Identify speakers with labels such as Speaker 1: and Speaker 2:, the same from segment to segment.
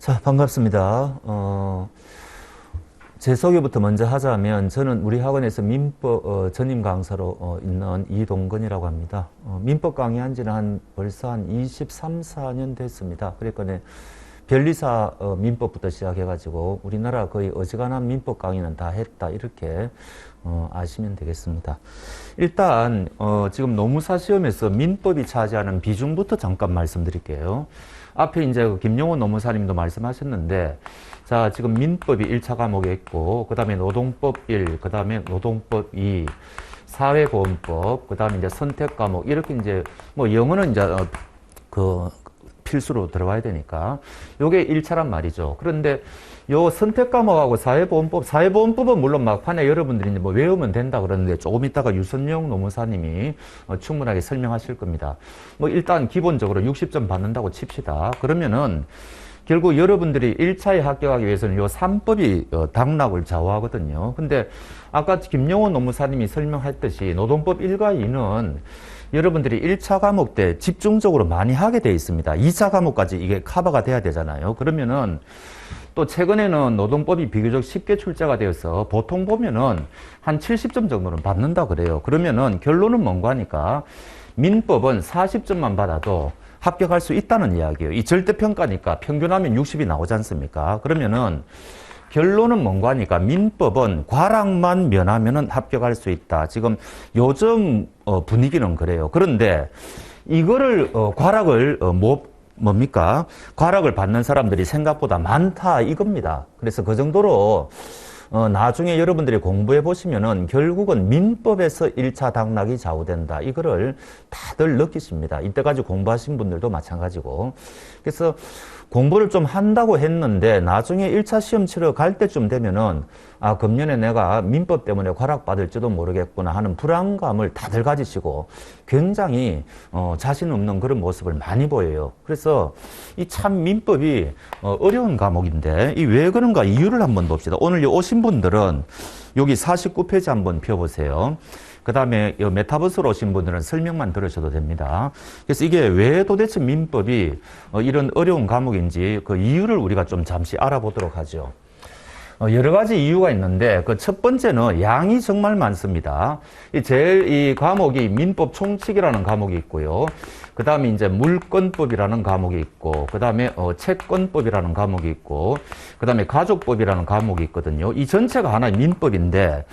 Speaker 1: 자, 반갑습니다. 제 소개부터 먼저 하자면 저는 우리 학원에서 민법 전임 강사로 있는 이동건이라고 합니다. 민법 강의한 지는 벌써 한 23, 4년 됐습니다. 그러니까 변리사 민법부터 시작해가지고 우리나라 거의 어지간한 민법 강의는 다 했다 이렇게 아시면 되겠습니다. 일단 지금 노무사 시험에서 민법이 차지하는 비중부터 잠깐 말씀드릴게요. 앞에 이제 김용호 노무사님도 말씀하셨는데, 자, 지금 민법이 1차 과목에 있고, 그 다음에 노동법 1, 그 다음에 노동법 2, 사회보험법, 그 다음에 이제 선택 과목, 이렇게 이제, 뭐, 영어는 이제, 필수로 들어가야 되니까, 요게 1차란 말이죠. 그런데 요 선택 과목하고 사회보험법은 물론 막판에 여러분들이 이제 뭐 외우면 된다 그러는데 조금 있다가 유선영 노무사님이 충분하게 설명하실 겁니다. 뭐 일단 기본적으로 60점 받는다고 칩시다. 그러면은 결국 여러분들이 1차에 합격하기 위해서는 요 3법이 당락을 좌우하거든요. 근데 아까 김용호 노무사님이 설명했듯이 노동법 1과 2는 여러분들이 1차 과목 때 집중적으로 많이 하게 돼 있습니다. 2차 과목까지 이게 커버가 돼야 되잖아요. 그러면은 또 최근에는 노동법이 비교적 쉽게 출제가 되어서 보통 보면은 한 70점 정도는 받는다 그래요. 그러면은 결론은 뭔가 하니까 민법은 40점만 받아도 합격할 수 있다는 이야기예요. 이 절대평가니까 평균하면 60이 나오지 않습니까? 그러면은 결론은 뭔가 하니까 민법은 과락만 면하면은 합격할 수 있다. 지금 요즘 분위기는 그래요. 그런데 이거를 과락을 뭡니까? 과락을 받는 사람들이 생각보다 많다 이겁니다. 그래서 그 정도로 나중에 여러분들이 공부해 보시면은 결국은 민법에서 1차 당락이 좌우된다. 이거를 다들 느끼십니다. 이때까지 공부하신 분들도 마찬가지고. 그래서 공부를 좀 한다고 했는데 나중에 1차 시험 치러 갈 때쯤 되면은 아, 금년에 내가 민법 때문에 과락받을지도 모르겠구나 하는 불안감을 다들 가지시고 굉장히 자신 없는 그런 모습을 많이 보여요. 그래서 이 참 민법이 어려운 과목인데 이 왜 그런가 이유를 한번 봅시다. 오늘 오신 분들은 여기 49페이지 한번 펴보세요. 그 다음에 메타버스로 오신 분들은 설명만 들으셔도 됩니다. 그래서 이게 왜 도대체 민법이 이런 어려운 과목인지 그 이유를 우리가 좀 잠시 알아보도록 하죠. 여러 가지 이유가 있는데 그 첫 번째는 양이 정말 많습니다. 이 과목이 민법 총칙이라는 과목이 있고요. 그 다음에 이제 물권법이라는 과목이 있고, 그 다음에 채권법이라는 과목이 있고, 그 다음에 가족법이라는 과목이 있거든요. 이 전체가 하나의 민법인데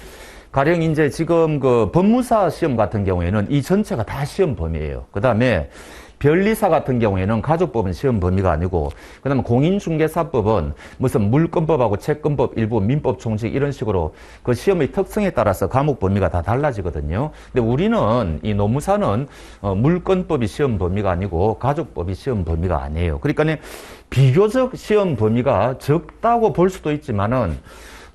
Speaker 1: 가령 이제 지금 그 법무사 시험 같은 경우에는 이 전체가 다 시험 범위예요. 그 다음에 변리사 같은 경우에는 가족법은 시험 범위가 아니고, 그 다음에 공인중개사법은 무슨 물권법하고 채권법 일부 민법 총칙 이런 식으로 그 시험의 특성에 따라서 과목 범위가 다 달라지거든요. 근데 우리는 이 노무사는 물권법이 시험 범위가 아니고 가족법이 시험 범위가 아니에요. 그러니까 비교적 시험 범위가 적다고 볼 수도 있지만은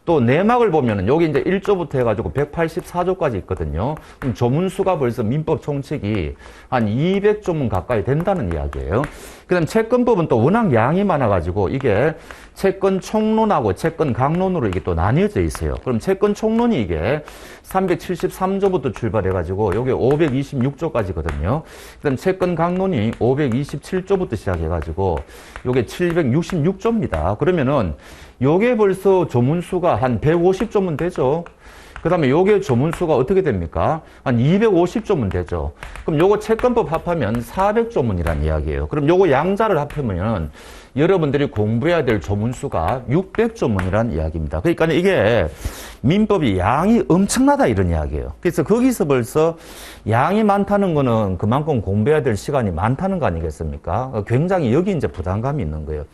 Speaker 1: 또 내막을 보면은 여기 이제 1조부터 해가지고 184조까지 있거든요. 그럼 조문수가 벌써 민법 총칙이 한 200조문 가까이 된다는 이야기예요. 그 다음 채권법은 또 워낙 양이 많아가지고 이게 채권 총론하고 채권 강론으로 이게 또 나뉘어져 있어요. 그럼 채권 총론이 이게 373조부터 출발해가지고 요게 526조까지거든요. 그 다음 채권 강론이 527조부터 시작해가지고 요게 766조입니다. 그러면은 요게 벌써 조문수가 한 150조문 되죠. 그 다음에 요게 조문수가 어떻게 됩니까? 한 250조문 되죠. 그럼 요거 채권법 합하면 400조문이란 이야기예요. 그럼 요거 양자를 합하면 여러분들이 공부해야 될 조문수가 600조문이란 이야기입니다. 그러니까 이게 민법이 양이 엄청나다 이런 이야기예요. 그래서 거기서 벌써 양이 많다는 거는 그만큼 공부해야 될 시간이 많다는 거 아니겠습니까? 굉장히 여기 이제 부담감이 있는 거예요.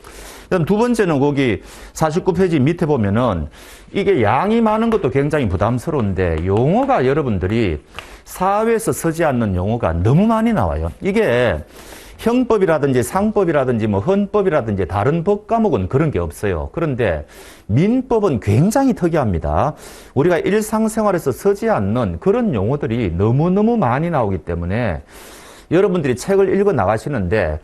Speaker 1: 그다음 두 번째는 거기 49페이지 밑에 보면은 이게 양이 많은 것도 굉장히 부담스러운데 용어가 여러분들이 사회에서 쓰지 않는 용어가 너무 많이 나와요. 이게 형법이라든지 상법이라든지 뭐 헌법이라든지 다른 법 과목은 그런 게 없어요. 그런데 민법은 굉장히 특이합니다. 우리가 일상생활에서 쓰지 않는 그런 용어들이 너무너무 많이 나오기 때문에 여러분들이 책을 읽어 나가시는데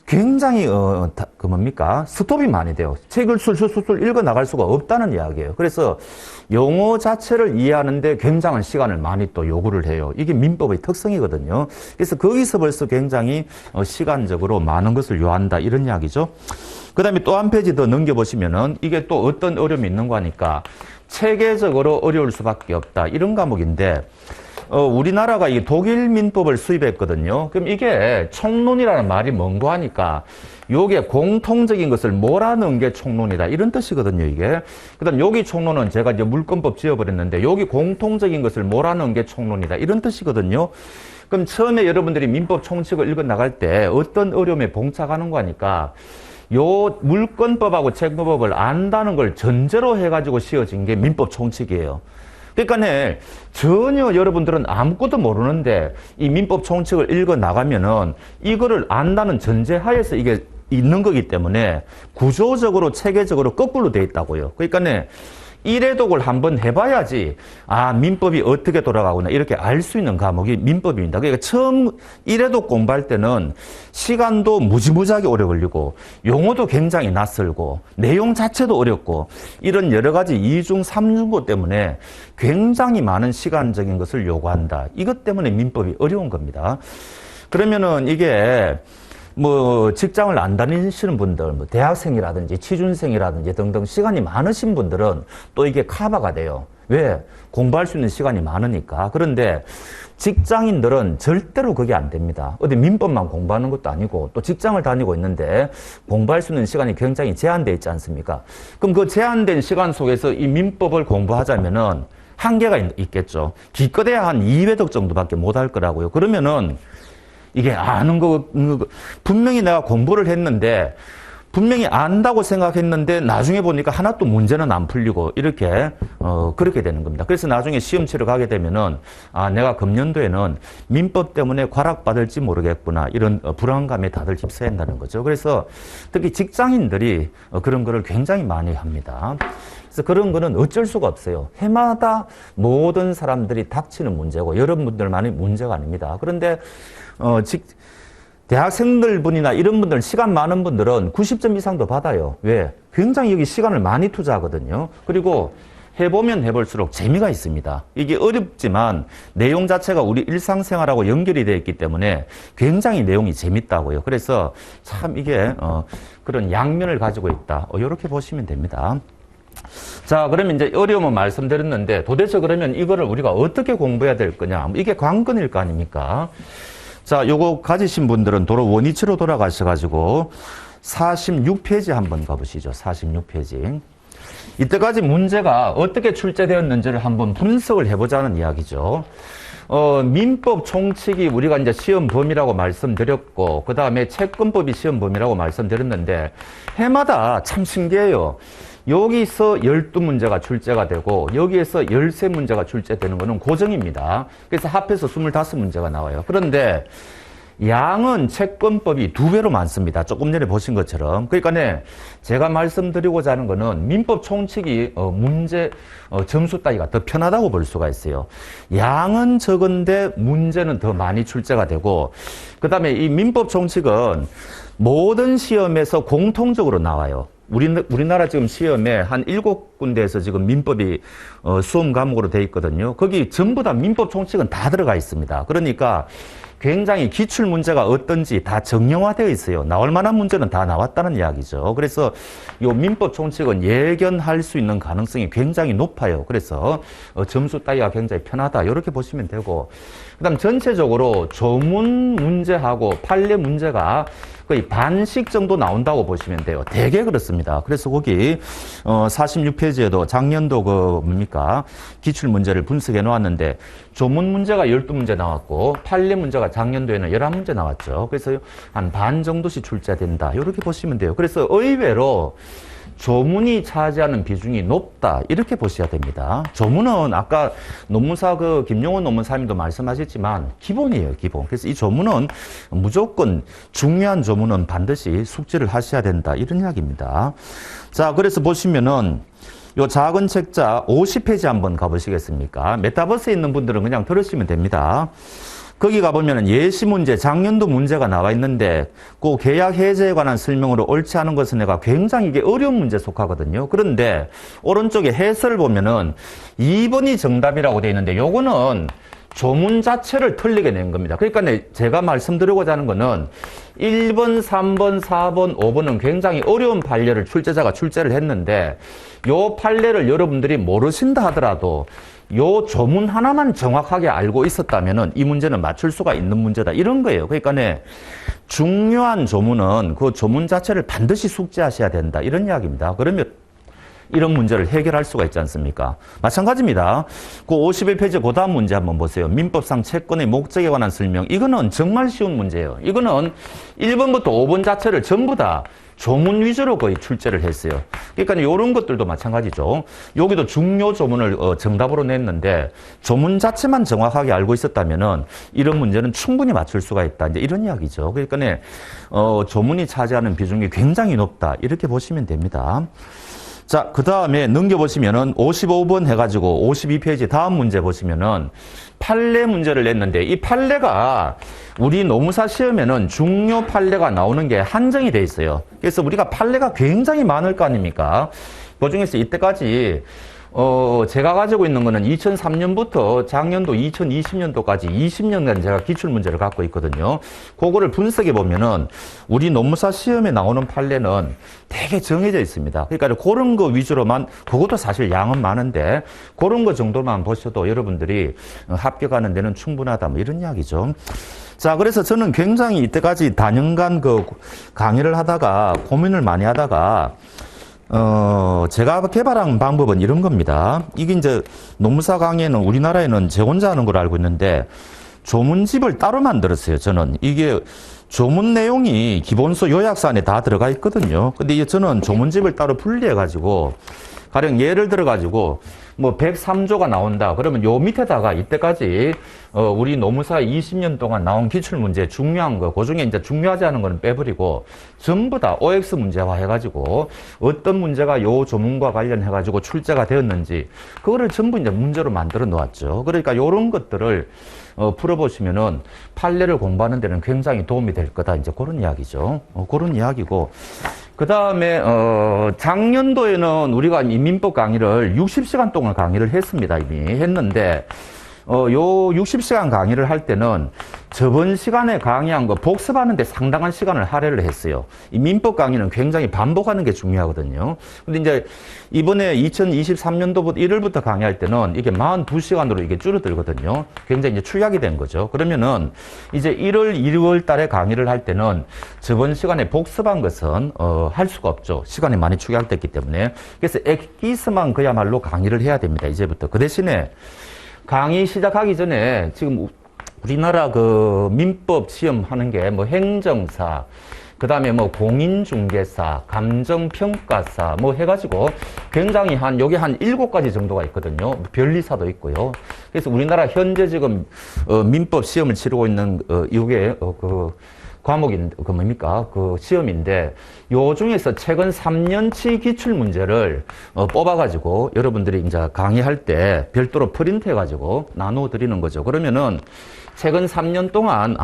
Speaker 1: 굉장히 그 뭡니까? 스톱이 많이 돼요. 책을 술술술 읽어 나갈 수가 없다는 이야기예요. 그래서 용어 자체를 이해하는데 굉장한 시간을 많이 또 요구를 해요. 이게 민법의 특성이거든요. 그래서 거기서 벌써 굉장히 시간적으로 많은 것을 요한다 이런 이야기죠. 그 다음에 또 한 페이지 더 넘겨보시면은 이게 또 어떤 어려움이 있는 거니까 체계적으로 어려울 수밖에 없다 이런 과목인데 우리나라가 이 독일 민법을 수입했거든요. 그럼 이게 총론이라는 말이 뭔고 하니까 요게 공통적인 것을 몰아넣은 게 총론이다 이런 뜻이거든요, 이게. 그다음 여기 총론은 제가 이제 물권법 지어버렸는데 여기 공통적인 것을 몰아넣은 게 총론이다 이런 뜻이거든요. 그럼 처음에 여러분들이 민법 총칙을 읽어 나갈 때 어떤 어려움에 봉착하는 거니까 요 물권법하고 책무법을 안다는 걸 전제로 해가지고 씌워진 게 민법 총칙이에요. 그러니까 전혀 여러분들은 아무것도 모르는데 이 민법 총칙을 읽어 나가면은 이거를 안다는 전제하에서 이게 있는 거기 때문에 구조적으로 체계적으로 거꾸로 돼 있다고요. 그러니까 일회독을 한번 해봐야지 민법이 어떻게 돌아가구나 이렇게 알 수 있는 과목이 민법입니다. 그러니까 처음 일회독 공부할 때는 시간도 무지무지하게 오래 걸리고 용어도 굉장히 낯설고 내용 자체도 어렵고 이런 여러 가지 이중 삼중고 때문에 굉장히 많은 시간적인 것을 요구한다. 이것 때문에 민법이 어려운 겁니다. 그러면은 이게 직장을 안 다니시는 분들, 대학생이라든지 취준생이라든지 등등 시간이 많으신 분들은 또 이게 커버가 돼요. 왜? 공부할 수 있는 시간이 많으니까. 그런데 직장인들은 절대로 그게 안 됩니다. 어디 민법만 공부하는 것도 아니고 또 직장을 다니고 있는데 공부할 수 있는 시간이 굉장히 제한되어 있지 않습니까? 그럼 그 제한된 시간 속에서 이 민법을 공부하자면은 한계가 있겠죠. 기껏해야 한 2회독 정도밖에 못 할 거라고요. 그러면은 이게 아는 거, 분명히 내가 공부를 했는데, 분명히 안다고 생각했는데, 나중에 보니까 하나도 문제는 안 풀리고, 이렇게, 그렇게 되는 겁니다. 그래서 나중에 시험 치러 가게 되면은, 내가 금년도에는 민법 때문에 과락받을지 모르겠구나, 이런 불안감에 다들 휩싸여 한다는 거죠. 그래서 특히 직장인들이 그런 거를 굉장히 많이 합니다. 그래서 그런 거는 어쩔 수가 없어요. 해마다 모든 사람들이 닥치는 문제고, 여러분들만의 문제가 아닙니다. 그런데, 대학생들 분이나 이런 분들, 시간 많은 분들은 90점 이상도 받아요. 왜? 굉장히 여기 시간을 많이 투자하거든요. 그리고 해보면 해볼수록 재미가 있습니다. 이게 어렵지만 내용 자체가 우리 일상생활하고 연결이 되어 있기 때문에 굉장히 내용이 재밌다고요. 그래서 참 이게 그런 양면을 가지고 있다. 이렇게 보시면 됩니다. 자, 그러면 이제 어려움은 말씀드렸는데 도대체 그러면 이거를 우리가 어떻게 공부해야 될 거냐? 이게 관건일 거 아닙니까? 자, 요거 가지신 분들은 원위치로 돌아가셔가지고 46페이지 한번 가보시죠. 46페이지. 이때까지 문제가 어떻게 출제되었는지를 한번 분석을 해보자는 이야기죠. 민법 총칙이 우리가 이제 시험 범위라고 말씀드렸고, 그 다음에 채권법이 시험 범위라고 말씀드렸는데, 해마다 참 신기해요. 여기서 12문제가 출제가 되고 여기에서 13문제가 출제되는 것은 고정입니다. 그래서 합해서 25문제가 나와요. 그런데 양은 채권법이 2배로 많습니다. 조금 전에 보신 것처럼. 그러니까 제가 말씀드리고자 하는 거는 민법 총칙이 문제 점수 따기가 더 편하다고 볼 수가 있어요. 양은 적은데 문제는 더 많이 출제가 되고, 그 다음에 이 민법 총칙은 모든 시험에서 공통적으로 나와요. 우리나라 지금 시험에 한 7군데에서 지금 민법이 수험 과목으로 돼 있거든요. 거기 전부 다 민법 총칙은 다 들어가 있습니다. 그러니까 굉장히 기출 문제가 어떤지 다 정형화되어 있어요. 나올 만한 문제는 다 나왔다는 이야기죠. 그래서 이 민법 총칙은 예견할 수 있는 가능성이 굉장히 높아요. 그래서 점수 따기가 굉장히 편하다. 이렇게 보시면 되고, 그다음 전체적으로 조문 문제하고 판례 문제가 거의 반씩 정도 나온다고 보시면 돼요. 되게 그렇습니다. 그래서 거기 46페이지에도 작년도 기출 문제를 분석해 놓았는데 조문 문제가 12문제 나왔고 판례 문제가 작년도에는 11문제 나왔죠. 그래서 한 반 정도씩 출제된다. 이렇게 보시면 돼요. 그래서 의외로 조문이 차지하는 비중이 높다. 이렇게 보셔야 됩니다. 조문은 아까 논문사 김용원 논문사님도 말씀하셨지만 기본이에요, 기본. 그래서 이 조문은 무조건 중요한 조문은 반드시 숙지를 하셔야 된다. 이런 이야기입니다. 자, 그래서 보시면은 요 작은 책자 50페이지 한번 가보시겠습니까? 메타버스에 있는 분들은 그냥 들으시면 됩니다. 거기 가보면 예시 문제, 작년도 문제가 나와 있는데 그 계약 해제에 관한 설명으로 옳지 않은 것은 내가 굉장히 이게 어려운 문제에 속하거든요. 그런데 오른쪽에 해설을 보면은 2번이 정답이라고 되어 있는데 요거는 조문 자체를 틀리게 낸 겁니다. 그러니까 제가 말씀드리고자 하는 거는 1번, 3번, 4번, 5번은 굉장히 어려운 판례를 출제자가 출제를 했는데 요 판례를 여러분들이 모르신다 하더라도 요 조문 하나만 정확하게 알고 있었다면은 이 문제는 맞출 수가 있는 문제다. 이런 거예요. 그러니까 중요한 조문은 그 조문 자체를 반드시 숙지하셔야 된다. 이런 이야기입니다. 그러면 이런 문제를 해결할 수가 있지 않습니까? 마찬가지입니다. 그 51페이지 그 다음 문제 한번 보세요. 민법상 채권의 목적에 관한 설명. 이거는 정말 쉬운 문제예요. 이거는 1번부터 5번 자체를 전부 다 조문 위주로 거의 출제를 했어요. 그러니까 이런 것들도 마찬가지죠. 여기도 중요 조문을 정답으로 냈는데 조문 자체만 정확하게 알고 있었다면은 이런 문제는 충분히 맞출 수가 있다. 이제 이런 이야기죠. 그러니까 조문이 차지하는 비중이 굉장히 높다. 이렇게 보시면 됩니다. 자, 그 다음에 넘겨보시면은 55번 해가지고 52페이지 다음 문제 보시면은 판례 문제를 냈는데 이 판례가 우리 노무사 시험에는 중요 판례가 나오는 게 한정이 돼 있어요. 그래서 우리가 판례가 굉장히 많을 거 아닙니까? 그 중에서 이때까지 제가 가지고 있는 거는 2003년부터 작년도 2020년도까지 20년간 제가 기출문제를 갖고 있거든요. 그거를 분석해 보면은 우리 노무사 시험에 나오는 판례는 되게 정해져 있습니다. 그러니까 그런 거 위주로만, 그것도 사실 양은 많은데 그런 거 정도만 보셔도 여러분들이 합격하는 데는 충분하다. 뭐 이런 이야기죠. 자, 그래서 저는 굉장히 이때까지 단연간 그 강의를 하다가 고민을 많이 하다가 제가 개발한 방법은 이런 겁니다. 이게 이제 노무사 강의는 우리나라에는 제 혼자 하는 걸 알고 있는데 조문집을 따로 만들었어요. 저는 이게 조문 내용이 기본서 요약서 안에 다 들어가 있거든요. 근데 이제 저는 조문집을 따로 분리해 가지고 가령 예를 들어 가지고 뭐 103조가 나온다. 그러면 요 밑에다가 이때까지 우리 노무사 20년 동안 나온 기출문제 중요한 거, 그 중에 이제 중요하지 않은 거는 빼버리고 전부 다 OX 문제화 해가지고 어떤 문제가 요 조문과 관련해가지고 출제가 되었는지 그거를 전부 이제 문제로 만들어 놓았죠. 그러니까 요런 것들을 풀어보시면은 판례를 공부하는 데는 굉장히 도움이 될 거다. 이제 그런 이야기죠. 그런 이야기고. 그 다음에, 작년도에는 우리가 이 민법 강의를 60시간 동안 강의를 했습니다. 이미 했는데, 요 60시간 강의를 할 때는 저번 시간에 강의한 거 복습하는 데 상당한 시간을 할애를 했어요. 이 민법 강의는 굉장히 반복하는 게 중요하거든요. 근데 이제 이번에 2023년도부터 1월부터 강의할 때는 이게 42시간으로 이게 줄어들거든요. 굉장히 이제 축약이 된 거죠. 그러면은 이제 1월, 2월 달에 강의를 할 때는 저번 시간에 복습한 것은 할 수가 없죠. 시간이 많이 축약됐기 때문에. 그래서 엑기스만 그야말로 강의를 해야 됩니다. 이제부터. 그 대신에 강의 시작하기 전에 지금 우리나라 그 민법 시험 하는 게 뭐 행정사, 그 다음에 뭐 공인중개사, 감정평가사 뭐 해가지고 굉장히 여기 한 7가지 정도가 있거든요. 변리사도 있고요. 그래서 우리나라 현재 지금 민법 시험을 치르고 있는 이게 과목인 그 시험인데 요 중에서 최근 3년치 기출 문제를 뽑아가지고 여러분들이 이제 강의할 때 별도로 프린트해가지고 나눠 드리는 거죠. 그러면은 최근 3년 동안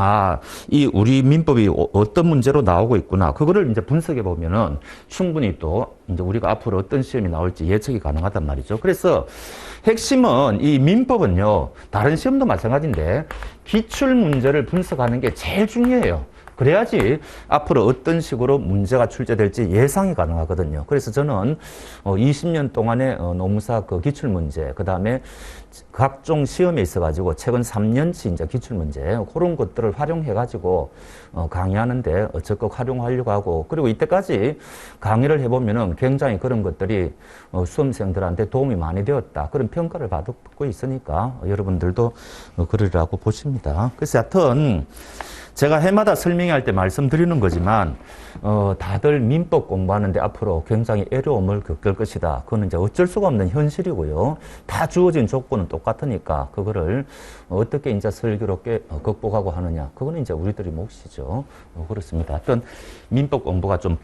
Speaker 1: 이 우리 민법이 어떤 문제로 나오고 있구나. 그거를 이제 분석해 보면은 충분히 또 이제 우리가 앞으로 어떤 시험이 나올지 예측이 가능하단 말이죠. 그래서 핵심은 이 민법은요, 다른 시험도 마찬가지인데 기출 문제를 분석하는 게 제일 중요해요. 그래야지 앞으로 어떤 식으로 문제가 출제될지 예상이 가능하거든요. 그래서 저는 20년 동안의 노무사 그 기출문제, 그 다음에 각종 시험에 있어가지고 최근 3년치 이제 기출문제, 그런 것들을 활용해가지고 강의하는데 적극 활용하려고 하고, 그리고 이때까지 강의를 해보면은 굉장히 그런 것들이 수험생들한테 도움이 많이 되었다. 그런 평가를 받고 있으니까 여러분들도 그러리라고 보십니다. 그래서 하여튼 제가 해마다 설명할 때 말씀드리는 거지만 다들 민법 공부하는데 앞으로 굉장히 어려움을 겪을 것이다. 그거는 이제 어쩔 수가 없는 현실이고요. 다 주어진 조건은 똑같으니까 그거를 어떻게 이제 슬기롭게 극복하고 하느냐. 그거는 이제 우리들이 몫이죠. 그렇습니다. 하여튼 민법 공부가 좀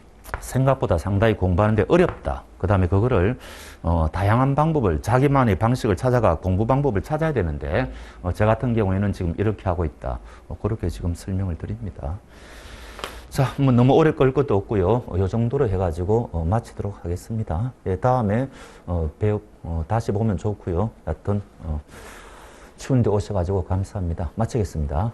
Speaker 1: 생각보다 상당히 공부하는데 어렵다. 그 다음에 그거를 다양한 방법을 자기만의 방식을 찾아가 공부 방법을 찾아야 되는데 저 같은 경우에는 지금 이렇게 하고 있다. 그렇게 지금 설명을 드립니다. 자, 뭐 너무 오래 끌 것도 없고요. 이 정도로 해가지고 마치도록 하겠습니다. 예, 다음에 다시 보면 좋고요. 하여튼 추운데 오셔가지고 감사합니다. 마치겠습니다.